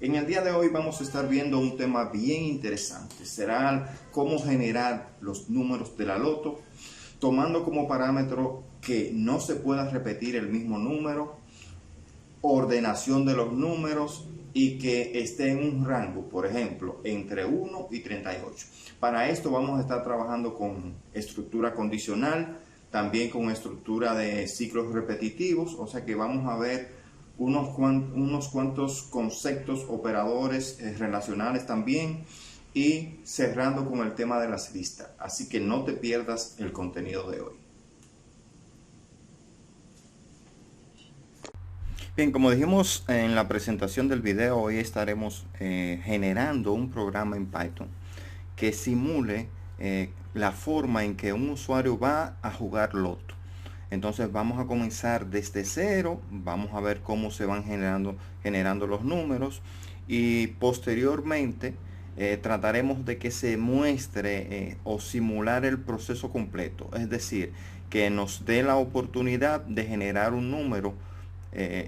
En el día de hoy vamos a estar viendo un tema bien interesante. Será cómo generar los números de la loto, tomando como parámetro que no se pueda repetir el mismo número, ordenación de los números y que esté en un rango, por ejemplo, entre 1 y 38. Para esto vamos a estar trabajando con estructura condicional, también con estructura de ciclos repetitivos, o sea que vamos a ver unos cuantos conceptos, operadores relacionales también, y cerrando con el tema de las listas. Así que no te pierdas el contenido de hoy. Bien, como dijimos en la presentación del video, hoy estaremos generando un programa en Python que simule la forma en que un usuario va a jugar loto. Entonces vamos a comenzar desde cero, vamos a ver cómo se van generando los números y posteriormente trataremos de que se muestre o simular el proceso completo, es decir, que nos dé la oportunidad de generar un número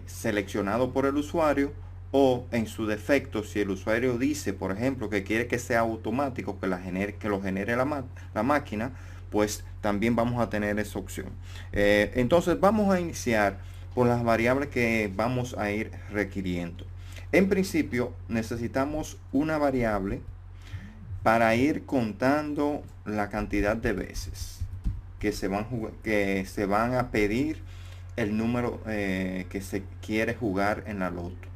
seleccionado por el usuario, o en su defecto, si el usuario dice, por ejemplo, que quiere que sea automático, que lo genere la máquina, pues también vamos a tener esa opción. Entonces vamos a iniciar por las variables que vamos a ir requiriendo. En principio necesitamos una variable para ir contando la cantidad de veces que se van a pedir el número que se quiere jugar en la loto.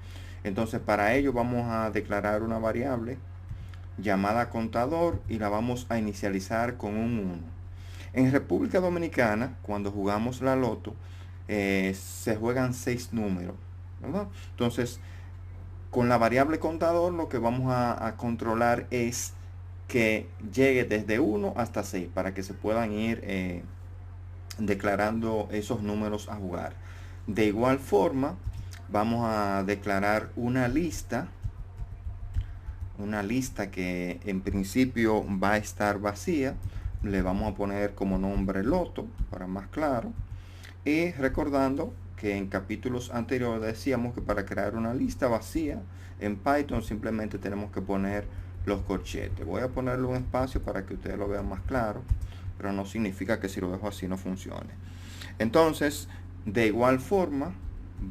Entonces para ello vamos a declarar una variable llamada contador y la vamos a inicializar con un 1. En República Dominicana, cuando jugamos la loto, se juegan 6 números, ¿verdad? Entonces, con la variable contador lo que vamos a controlar es que llegue desde 1 hasta 6 para que se puedan ir declarando esos números a jugar. De igual forma, vamos a declarar una lista que en principio va a estar vacía. Le vamos a poner como nombre loto para más claro, y recordando que en capítulos anteriores decíamos que para crear una lista vacía en Python simplemente tenemos que poner los corchetes. Voy a ponerle un espacio para que ustedes lo vean más claro, pero no significa que si lo dejo así no funcione. Entonces, de igual forma,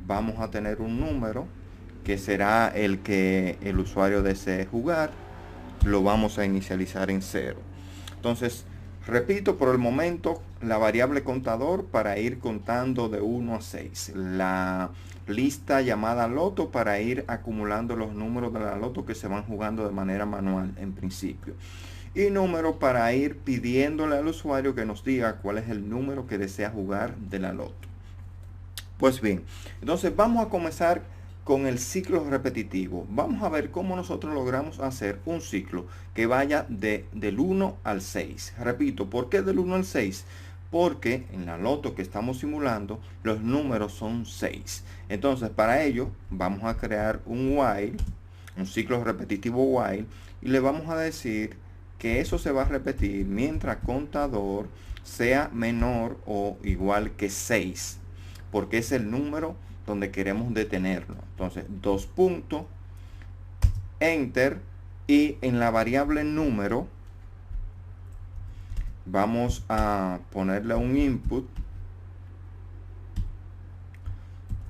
vamos a tener un número que será el que el usuario desee jugar. Lo vamos a inicializar en 0. Entonces, repito por el momento la variable contador para ir contando de 1 a 6. La lista llamada loto para ir acumulando los números de la loto que se van jugando de manera manual en principio. Y número para ir pidiéndole al usuario que nos diga cuál es el número que desea jugar de la loto. Pues bien, entonces vamos a comenzar con el ciclo repetitivo. Vamos a ver cómo nosotros logramos hacer un ciclo que vaya del 1 al 6. Repito, ¿por qué del 1 al 6? Porque en la loto que estamos simulando los números son 6. Entonces para ello vamos a crear un while, un ciclo repetitivo while, y le vamos a decir que eso se va a repetir mientras contador sea menor o igual que 6, porque es el número donde queremos detenerlo. Entonces, 2 puntos, enter, y en la variable número vamos a ponerle un input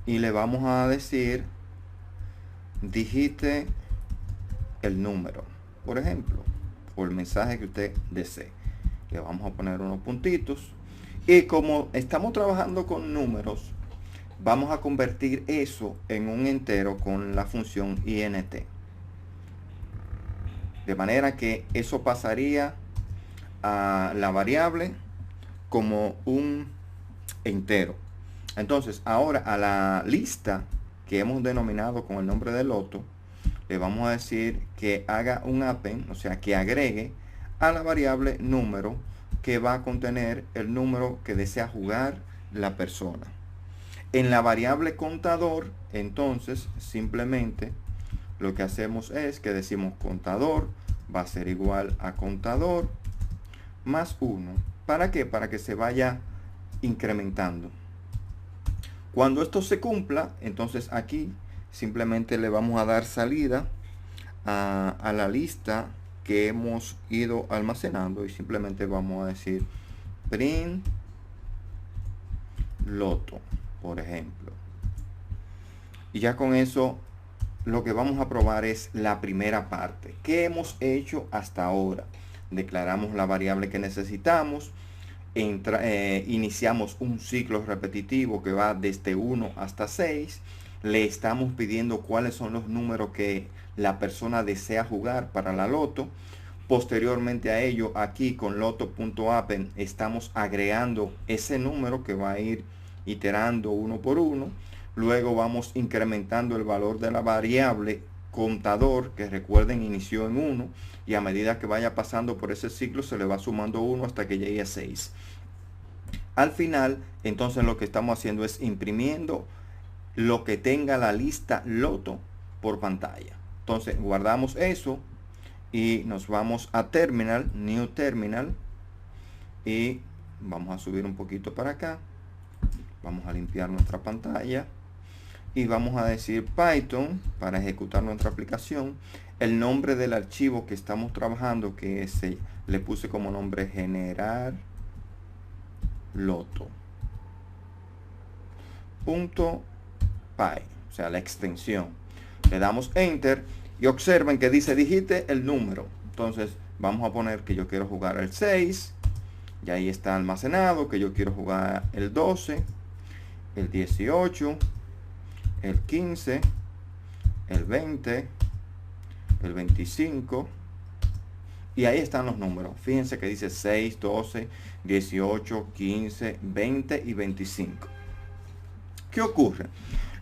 y le vamos a decir digite el número, por ejemplo, o el mensaje que usted desee. Le vamos a poner unos puntitos, y como estamos trabajando con números, vamos a convertir eso en un entero con la función int, de manera que eso pasaría a la variable como un entero. Entonces ahora a la lista que hemos denominado con el nombre de loto le vamos a decir que haga un append, o sea que agregue a la variable número que va a contener el número que desea jugar la persona. En la variable contador, entonces simplemente lo que hacemos es que decimos contador va a ser igual a contador más 1. ¿Para qué? Para que se vaya incrementando. Cuando esto se cumpla, entonces aquí simplemente le vamos a dar salida a la lista que hemos ido almacenando y simplemente vamos a decir print loto, por ejemplo. Y ya con eso lo que vamos a probar es la primera parte. ¿Qué hemos hecho hasta ahora? Declaramos la variable que necesitamos, iniciamos un ciclo repetitivo que va desde 1 hasta 6. Le estamos pidiendo cuáles son los números que la persona desea jugar para la loto. Posteriormente a ello, aquí con loto.appen estamos agregando ese número que va a ir iterando uno por uno. Luego vamos incrementando el valor de la variable contador, que recuerden inició en 1, y a medida que vaya pasando por ese ciclo se le va sumando 1 hasta que llegue a 6. Al final, entonces lo que estamos haciendo es imprimiendo lo que tenga la lista loto por pantalla. Entonces guardamos eso y nos vamos a terminal, new terminal, y vamos a subir un poquito para acá. Vamos a limpiar nuestra pantalla y vamos a decir Python para ejecutar nuestra aplicación. El nombre del archivo que estamos trabajando, que le puse como nombre generar loto .py, o sea, la extensión. Le damos enter y observen que dice digite el número. Entonces vamos a poner que yo quiero jugar el 6, y ahí está almacenado, que yo quiero jugar el 12, el 18, el 15, el 20, el 25, y ahí están los números. Fíjense que dice 6, 12, 18, 15, 20 y 25. ¿Qué ocurre?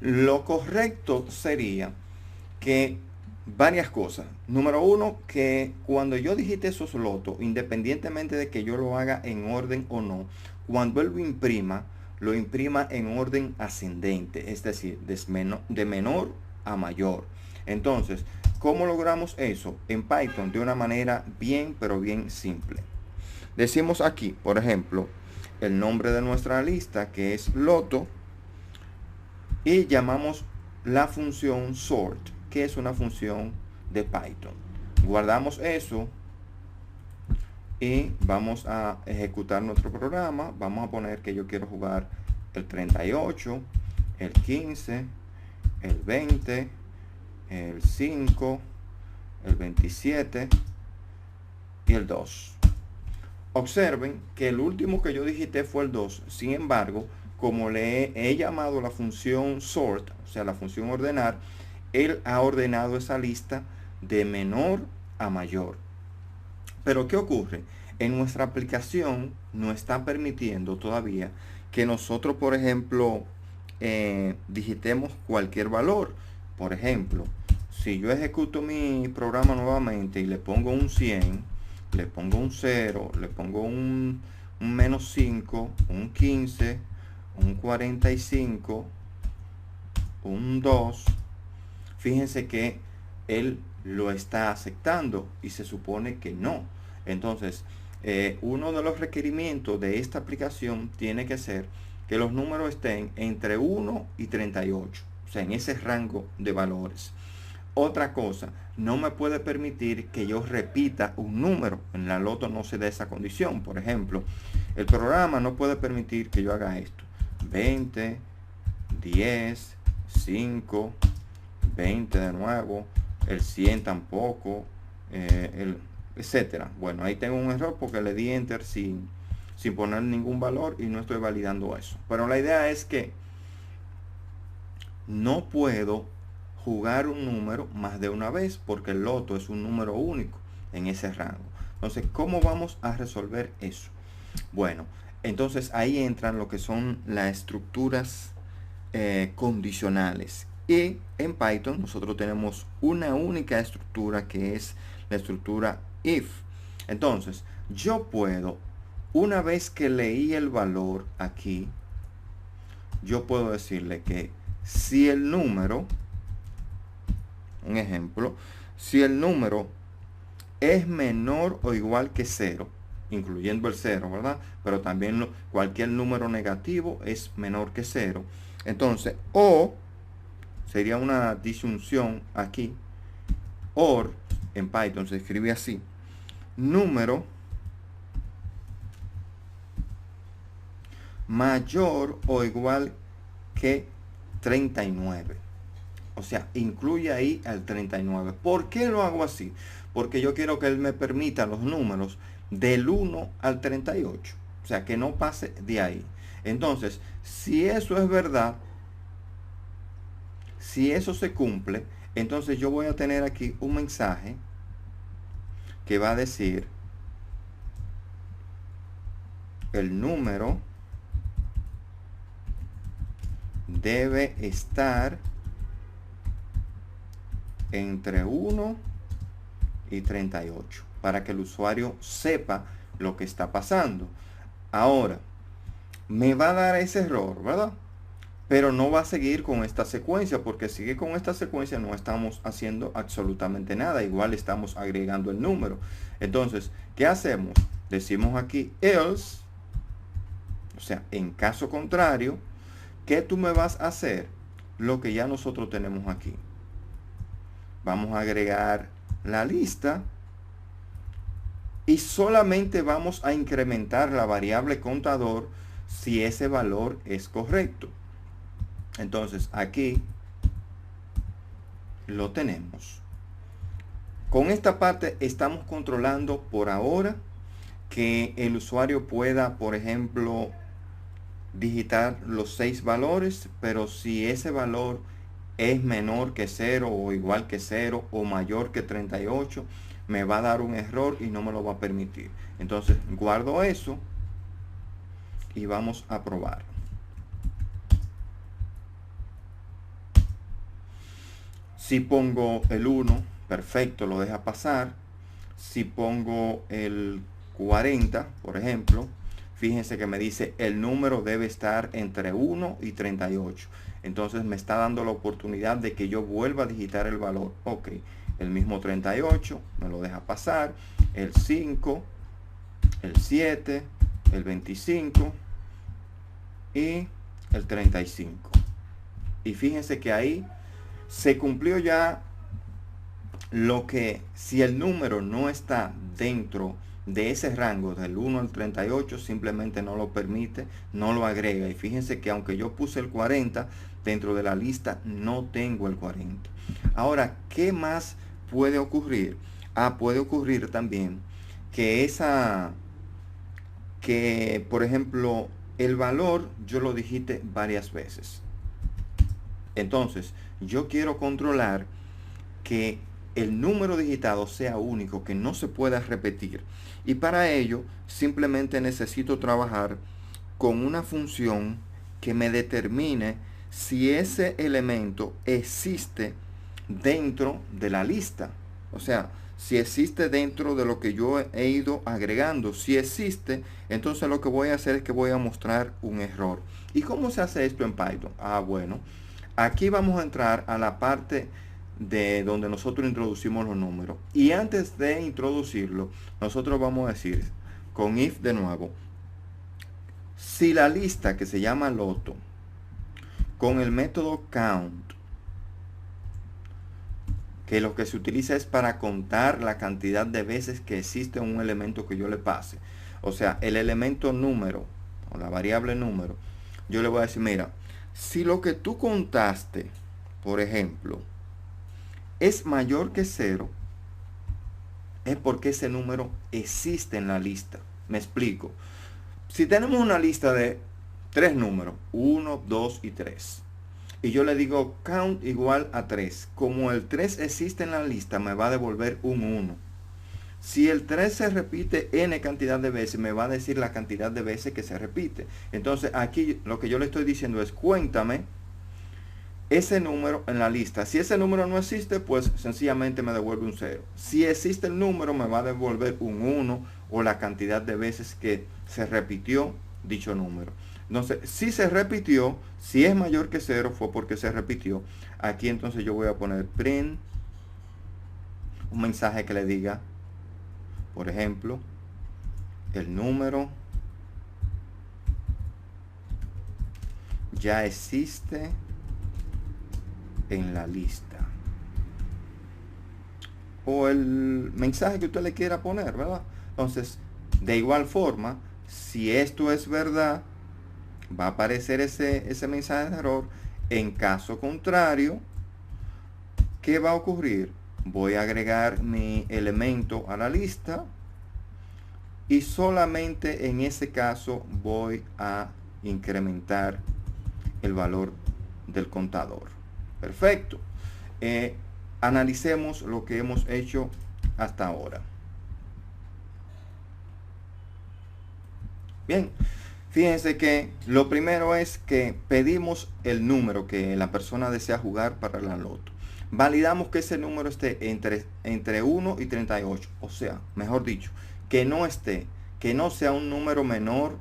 Lo correcto sería que varias cosas. Número uno, que cuando yo digite esos lotos, independientemente de que yo lo haga en orden o no, cuando él lo imprima en orden ascendente, es decir, de menor a mayor. Entonces, ¿cómo logramos eso? En Python de una manera bien, pero bien simple. Decimos aquí, por ejemplo, el nombre de nuestra lista, que es loto, y llamamos la función sort, que es una función de Python. Guardamos eso y vamos a ejecutar nuestro programa. Vamos a poner que yo quiero jugar el 38, el 15, el 20, el 5, el 27 y el 2. Observen que el último que yo digité fue el 2. Sin embargo, como le he llamado la función sort, o sea, la función ordenar, él ha ordenado esa lista de menor a mayor. Pero ¿qué ocurre? En nuestra aplicación no está permitiendo todavía que nosotros, por ejemplo, digitemos cualquier valor. Por ejemplo, si yo ejecuto mi programa nuevamente y le pongo un 100, le pongo un 0, le pongo un menos 5, un 15, un 45, un 2, fíjense que él lo está aceptando y se supone que no. Entonces, uno de los requerimientos de esta aplicación tiene que ser que los números estén entre 1 y 38, o sea, en ese rango de valores. Otra cosa, no me puede permitir que yo repita un número. En la loto no se da esa condición. Por ejemplo, el programa no puede permitir que yo haga esto: 20, 10, 5, 20 de nuevo, el 100 tampoco, etcétera. Bueno, ahí tengo un error porque le di enter sin poner ningún valor y no estoy validando eso. Pero la idea es que no puedo jugar un número más de una vez porque el loto es un número único en ese rango. Entonces, ¿cómo vamos a resolver eso? Bueno, entonces ahí entran lo que son las estructuras condicionales. Y en Python nosotros tenemos una única estructura, que es la estructura if. Entonces, yo puedo, una vez que leí el valor aquí, yo puedo decirle que si el número, un ejemplo, si el número es menor o igual que 0, incluyendo el 0, ¿verdad? Pero también cualquier número negativo es menor que 0. Entonces, o sería una disyunción aquí. OR en Python se escribe así: número mayor o igual que 39. O sea, incluye ahí al 39. ¿Por qué lo hago así? Porque yo quiero que él me permita los números del 1 al 38. O sea, que no pase de ahí. Entonces, si eso es verdad, si eso se cumple, entonces yo voy a tener aquí un mensaje que va a decir: el número debe estar entre 1 y 38 para que el usuario sepa lo que está pasando. Ahora, me va a dar ese error, ¿verdad? Pero no va a seguir con esta secuencia, porque sigue con esta secuencia no estamos haciendo absolutamente nada. Igual estamos agregando el número. Entonces, ¿qué hacemos? Decimos aquí else, o sea, en caso contrario, ¿qué tú me vas a hacer? Lo que ya nosotros tenemos aquí. Vamos a agregar la lista y solamente vamos a incrementar la variable contador si ese valor es correcto. Entonces aquí lo tenemos. Con esta parte estamos controlando por ahora que el usuario pueda, por ejemplo, digitar los 6 valores, pero si ese valor es menor que 0 o igual que 0 o mayor que 38, me va a dar un error y no me lo va a permitir. Entonces guardo eso y vamos a probar. Si pongo el 1, perfecto, lo deja pasar. Si pongo el 40, por ejemplo, fíjense que me dice el número debe estar entre 1 y 38. Entonces me está dando la oportunidad de que yo vuelva a digitar el valor. Ok, el mismo 38 me lo deja pasar. El 5, el 7, el 25 y el 35. Y fíjense que ahí se cumplió ya lo que, si el número no está dentro de ese rango del 1 al 38, simplemente no lo permite, no lo agrega. Y fíjense que aunque yo puse el 40, dentro de la lista no tengo el 40. Ahora, ¿qué más puede ocurrir? Puede ocurrir también que por ejemplo, el valor yo lo digite varias veces. Entonces, yo quiero controlar que el número digitado sea único, que no se pueda repetir. Y para ello, simplemente necesito trabajar con una función que me determine si ese elemento existe dentro de la lista. O sea, si existe dentro de lo que yo he ido agregando. Si existe, entonces lo que voy a hacer es que voy a mostrar un error. ¿Y cómo se hace esto en Python? Bueno, aquí vamos a entrar a la parte de donde nosotros introducimos los números. Y antes de introducirlo, nosotros vamos a decir con if de nuevo, si la lista que se llama loto con el método count, que lo que se utiliza es para contar la cantidad de veces que existe un elemento que yo le pase, o sea, el elemento número o la variable número, yo le voy a decir, mira, si lo que tú contaste, por ejemplo, es mayor que 0, es porque ese número existe en la lista. Me explico. Si tenemos una lista de 3 números, 1, 2 y 3, y yo le digo count igual a 3, como el 3 existe en la lista, me va a devolver un 1. Si el 3 se repite n cantidad de veces, me va a decir la cantidad de veces que se repite. Entonces aquí lo que yo le estoy diciendo es, cuéntame ese número en la lista. Si ese número no existe, pues sencillamente me devuelve un 0. Si existe el número, me va a devolver un 1 o la cantidad de veces que se repitió dicho número. Entonces, si se repitió, si es mayor que 0, fue porque se repitió. Aquí entonces yo voy a poner print, un mensaje que le diga, por ejemplo, el número ya existe en la lista. O el mensaje que usted le quiera poner, ¿verdad? Entonces, de igual forma, si esto es verdad, va a aparecer ese mensaje de error. En caso contrario, ¿qué va a ocurrir? Voy a agregar mi elemento a la lista y solamente en ese caso voy a incrementar el valor del contador. Perfecto. Analicemos lo que hemos hecho hasta ahora. Bien, fíjense que lo primero es que pedimos el número que la persona desea jugar para la loto. Validamos que ese número esté entre 1 y 38. O sea, mejor dicho, que no sea un número menor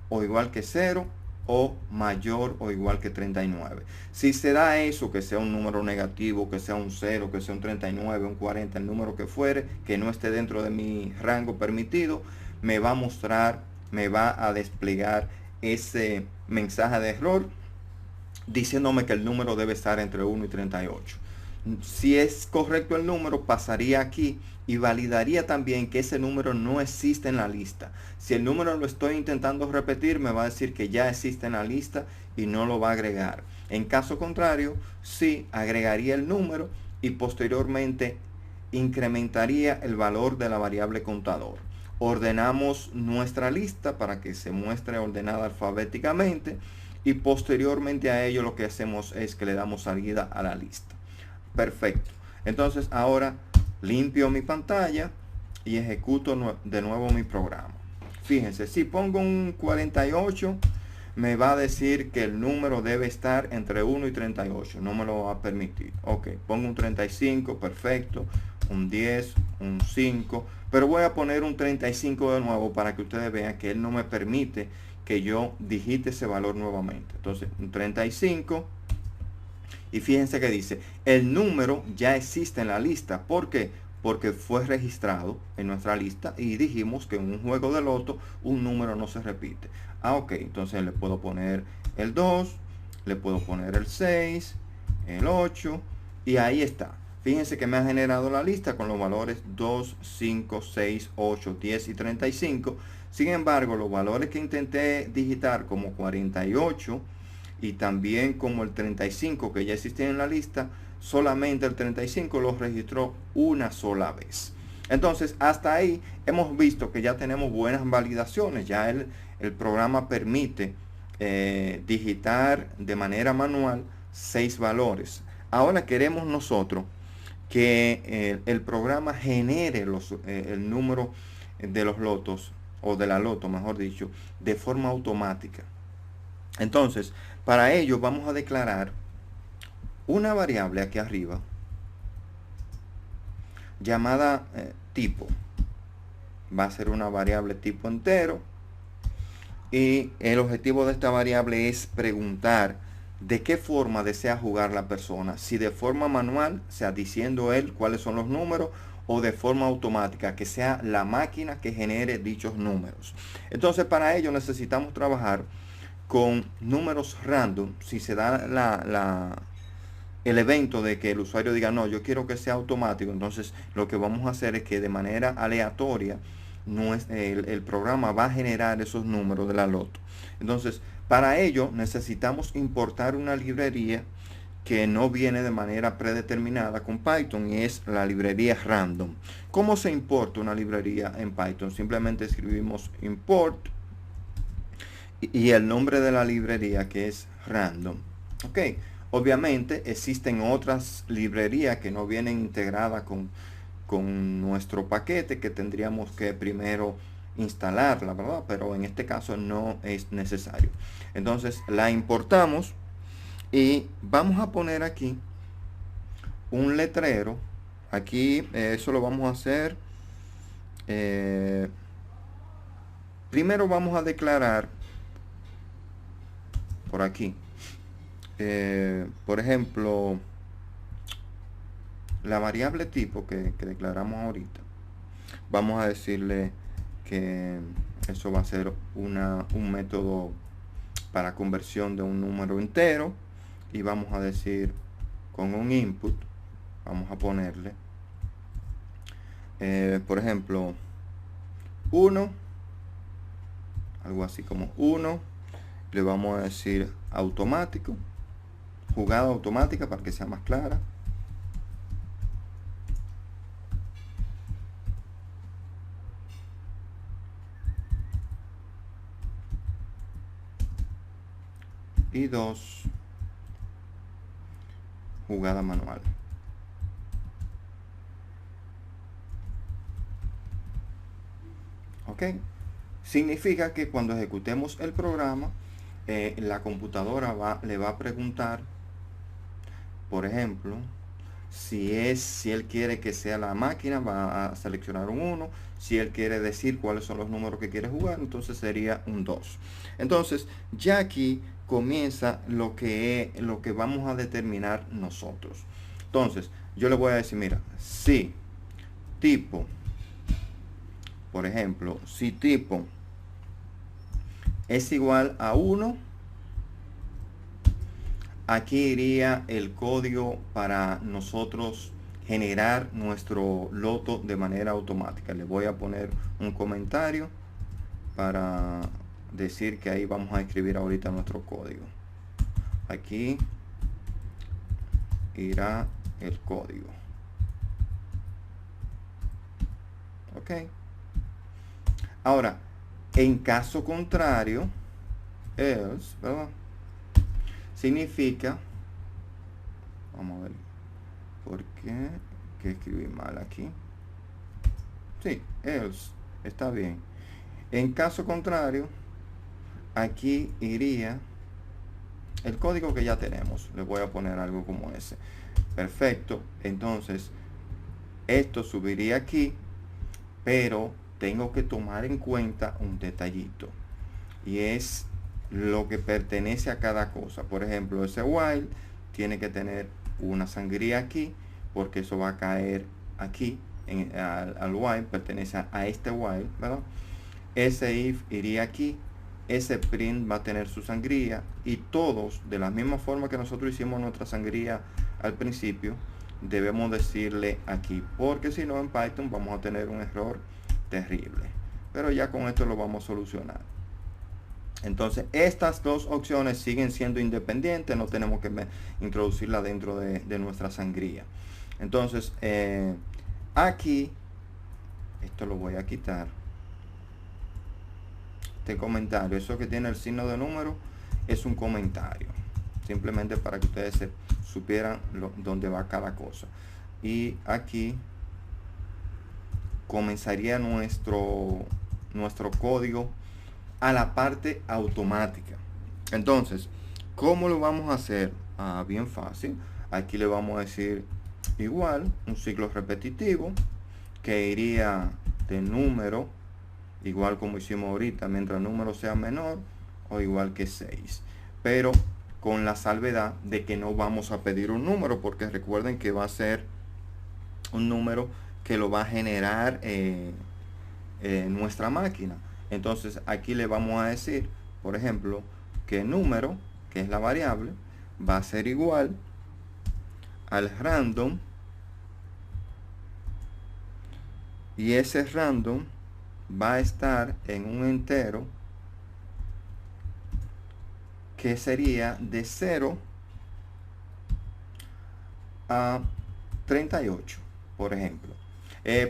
o igual que 0 o mayor o igual que 39. Si se da eso, que sea un número negativo, que sea un 0, que sea un 39, un 40, el número que fuere, que no esté dentro de mi rango permitido, me va a mostrar, me va a desplegar ese mensaje de error diciéndome que el número debe estar entre 1 y 38. Si es correcto el número, pasaría aquí y validaría también que ese número no existe en la lista. Si el número lo estoy intentando repetir, me va a decir que ya existe en la lista y no lo va a agregar. En caso contrario, sí agregaría el número y posteriormente incrementaría el valor de la variable contador. Ordenamos nuestra lista para que se muestre ordenada alfabéticamente y posteriormente a ello lo que hacemos es que le damos salida a la lista. Perfecto. Entonces ahora limpio mi pantalla y ejecuto de nuevo mi programa. Fíjense, si pongo un 48, me va a decir que el número debe estar entre 1 y 38. No me lo va a permitir. Ok, pongo un 35, perfecto. Un 10, un 5. Pero voy a poner un 35 de nuevo para que ustedes vean que él no me permite que yo digite ese valor nuevamente. Entonces, un 35. Y fíjense que dice, el número ya existe en la lista. ¿Por qué? Porque fue registrado en nuestra lista y dijimos que en un juego de loto un número no se repite. Ok, entonces le puedo poner el 2, le puedo poner el 6, el 8 y ahí está. Fíjense que me ha generado la lista con los valores 2, 5, 6, 8, 10 y 35. Sin embargo, los valores que intenté digitar como 48 y también como el 35 que ya existía en la lista, solamente el 35 lo registró una sola vez. Entonces, hasta ahí hemos visto que ya tenemos buenas validaciones. Ya el programa permite digitar de manera manual 6 valores. Ahora queremos nosotros que el programa genere el número de los lotos, o de la loto, mejor dicho, de forma automática. Entonces, para ello vamos a declarar una variable aquí arriba llamada tipo. Va a ser una variable tipo entero y el objetivo de esta variable es preguntar de qué forma desea jugar la persona, si de forma manual, o sea, diciendo él cuáles son los números, o de forma automática, que sea la máquina que genere dichos números. Entonces, para ello necesitamos trabajar con números random. Si se da el evento de que el usuario diga no, yo quiero que sea automático, entonces lo que vamos a hacer es que de manera aleatoria el programa va a generar esos números de la loto. Entonces, para ello necesitamos importar una librería que no viene de manera predeterminada con Python y es la librería random. ¿Cómo se importa una librería en Python? Simplemente escribimos import y el nombre de la librería, que es random. Ok, obviamente existen otras librerías que no vienen integradas con nuestro paquete, que tendríamos que primero instalarla, ¿verdad? Pero en este caso no es necesario. Entonces la importamos y vamos a poner aquí un letrero. Aquí eso lo vamos a hacer. Primero vamos a declarar por aquí, por ejemplo, la variable tipo que declaramos ahorita. Vamos a decirle que eso va a ser un método para conversión de un número entero y vamos a decir con un input, vamos a ponerle, por ejemplo, 1, algo así como 1, le vamos a decir automático, jugada automática para que sea más clara. Y 2, jugada manual. ¿Ok? Significa que cuando ejecutemos el programa, la computadora le va a preguntar, por ejemplo, si él quiere que sea la máquina, va a seleccionar un 1. Si él quiere decir cuáles son los números que quiere jugar, entonces sería un 2. Entonces, ya aquí comienza lo que vamos a determinar nosotros. Entonces, yo le voy a decir, mira, si tipo, por ejemplo, si tipo es igual a 1, aquí iría el código para nosotros generar nuestro loto de manera automática. Le voy a poner un comentario para decir que ahí vamos a escribir ahorita nuestro código. Aquí irá el código. Ok. Ahora, en caso contrario, else, ¿verdad? Significa, vamos a ver, ¿por qué? Que escribí mal aquí. Sí, else, está bien. En caso contrario, aquí iría el código que ya tenemos. Le voy a poner algo como ese. Perfecto. Entonces, esto subiría aquí, pero tengo que tomar en cuenta un detallito. Y es lo que pertenece a cada cosa. Por ejemplo, ese while tiene que tener una sangría aquí, porque eso va a caer aquí al while, pertenece a este while, ¿verdad? Ese if iría aquí, ese print va a tener su sangría, y todos de la misma forma que nosotros hicimos nuestra sangría al principio, debemos decirle aquí, porque si no en Python vamos a tener un error terrible. Pero ya con esto lo vamos a solucionar. Entonces estas dos opciones siguen siendo independientes, no tenemos que introducirla dentro de nuestra sangría. Entonces aquí, esto lo voy a quitar, este comentario, eso que tiene el signo de número es un comentario, simplemente para que ustedes supieran dónde va cada cosa. Y aquí comenzaría nuestro código a la parte automática. Entonces, ¿cómo lo vamos a hacer? Bien fácil. Aquí le vamos a decir igual, un ciclo repetitivo que iría de número, igual como hicimos ahorita, mientras el número sea menor o igual que 6. Pero con la salvedad de que no vamos a pedir un número, porque recuerden que va a ser un número que lo va a generar nuestra máquina. Entonces aquí le vamos a decir, por ejemplo, que número, que es la variable, va a ser igual al random, y ese random va a estar en un entero que sería de 0 a 38, por ejemplo.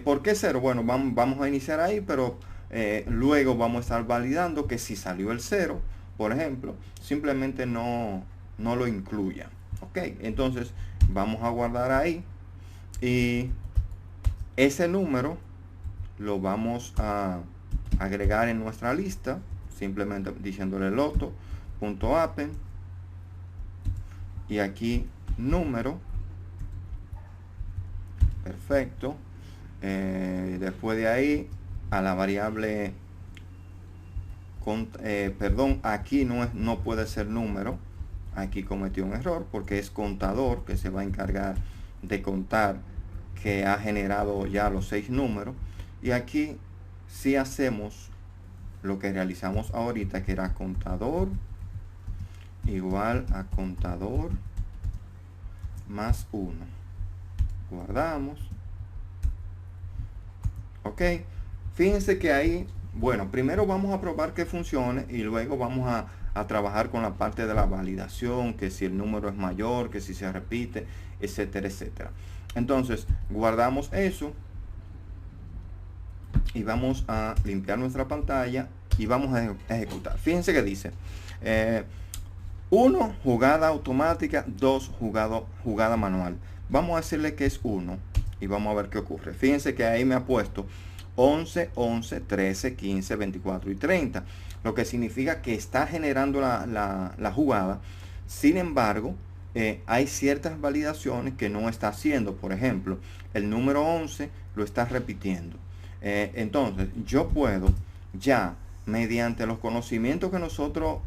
¿Por qué 0? Bueno, vamos a iniciar ahí, pero luego vamos a estar validando que si salió el 0, por ejemplo, simplemente no lo incluya. Ok, entonces vamos a guardar ahí, y ese número lo vamos a agregar en nuestra lista, simplemente diciéndole loto.append, y aquí número. Perfecto. Después de ahí a la variable perdón, aquí no puede ser número, aquí cometió un error porque es contador, que se va a encargar de contar que ha generado ya los 6 números. Y aquí si hacemos lo que realizamos ahorita, que era contador igual a contador más 1. Guardamos. Ok. Fíjense que ahí, bueno, primero vamos a probar que funcione y luego vamos a trabajar con la parte de la validación, que si el número es mayor, que si se repite, etcétera, etcétera. Entonces, guardamos eso y vamos a limpiar nuestra pantalla y vamos a ejecutar. Fíjense que dice 1, jugada automática, 2, jugada manual. Vamos a decirle que es 1 y vamos a ver qué ocurre. Fíjense que ahí me ha puesto 11, 11, 13, 15, 24 y 30, lo que significa que está generando la jugada. Sin embargo, hay ciertas validaciones que no está haciendo. Por ejemplo, el número 11 lo está repitiendo. Entonces, yo puedo ya, mediante los conocimientos que nosotros...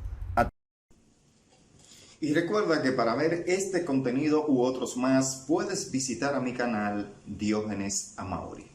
Y recuerda que para ver este contenido u otros más, puedes visitar a mi canal Diógenes Amaury.